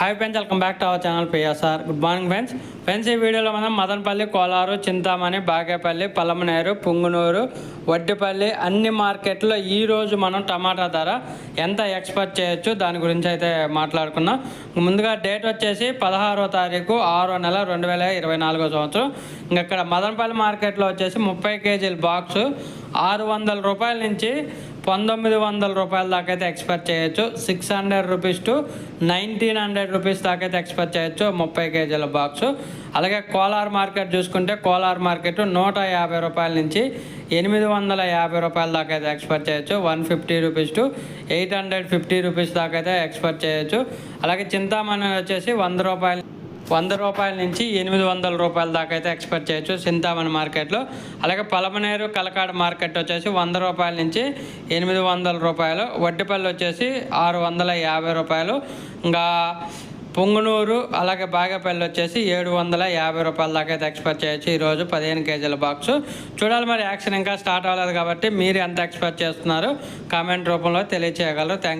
Hi friends, welcome back to our channel PSR. Good morning friends. ఈ వీడియోలో మనం మదనపల్లి, కోలారు, చింతామణి, బాగేపల్లి, పలమనేరు, పుంగునూరు, వడ్డిపల్లి అన్ని మార్కెట్లో ఈరోజు మనం టమాటా ధర ఎంత ఎక్స్పెక్ట్ చేయొచ్చు దాని గురించి అయితే మాట్లాడుకున్నాం. ముందుగా డేట్ వచ్చేసి 16వ తారీఖు 6వ నెల 2024 సంవత్సరం. ఇక్కడ మదనపల్లి మార్కెట్లో వచ్చేసి 30 కేజీల బాక్సు 600 రూపాయల నుంచి 1900 రూపాయల దాకా అయితే ఎక్స్పెక్ట్ చేయొచ్చు. 600 రూపీస్ టు 1900 రూపీస్ దాకా అయితే ఎక్స్పెక్ట్ చేయొచ్చు 30 కేజీల బాక్సు. అలాగే కోలార్ మార్కెట్ చూసుకుంటే కోలార్ మార్కెట్ 150 రూపాయల నుంచి 850 రూపాయల దాకా అయితే ఎక్స్పెక్ట్ చేయొచ్చు. 150 రూపీస్ టు 850 రూపీస్ దాకా అయితే ఎక్స్పెక్ట్ చేయొచ్చు. అలాగే చింతామణి వచ్చేసి 100 రూపాయల నుంచి 800 రూపాయల దాకా అయితే ఎక్స్పెక్ట్ చేయొచ్చు చింతామణి మార్కెట్లో. అలాగే పలమనేరు, కలకాడ మార్కెట్ వచ్చేసి 100 రూపాయల నుంచి 800 రూపాయలు. వడ్డిపల్లి వచ్చేసి 650 రూపాయలు. ఇంకా పుంగునూరు అలాగే బాగేపల్లి వచ్చేసి 750 రూపాయల దాకా అయితే ఎక్స్పెక్ట్ చేయొచ్చు ఈరోజు 15 కేజీల బాక్సు. చూడాలి, మరి యాక్షన్ ఇంకా స్టార్ట్ అవ్వలేదు కాబట్టి మీరు ఎంత ఎక్స్పెక్ట్ చేస్తున్నారు కామెంట్ రూపంలో తెలియచేయగలరు. థ్యాంక్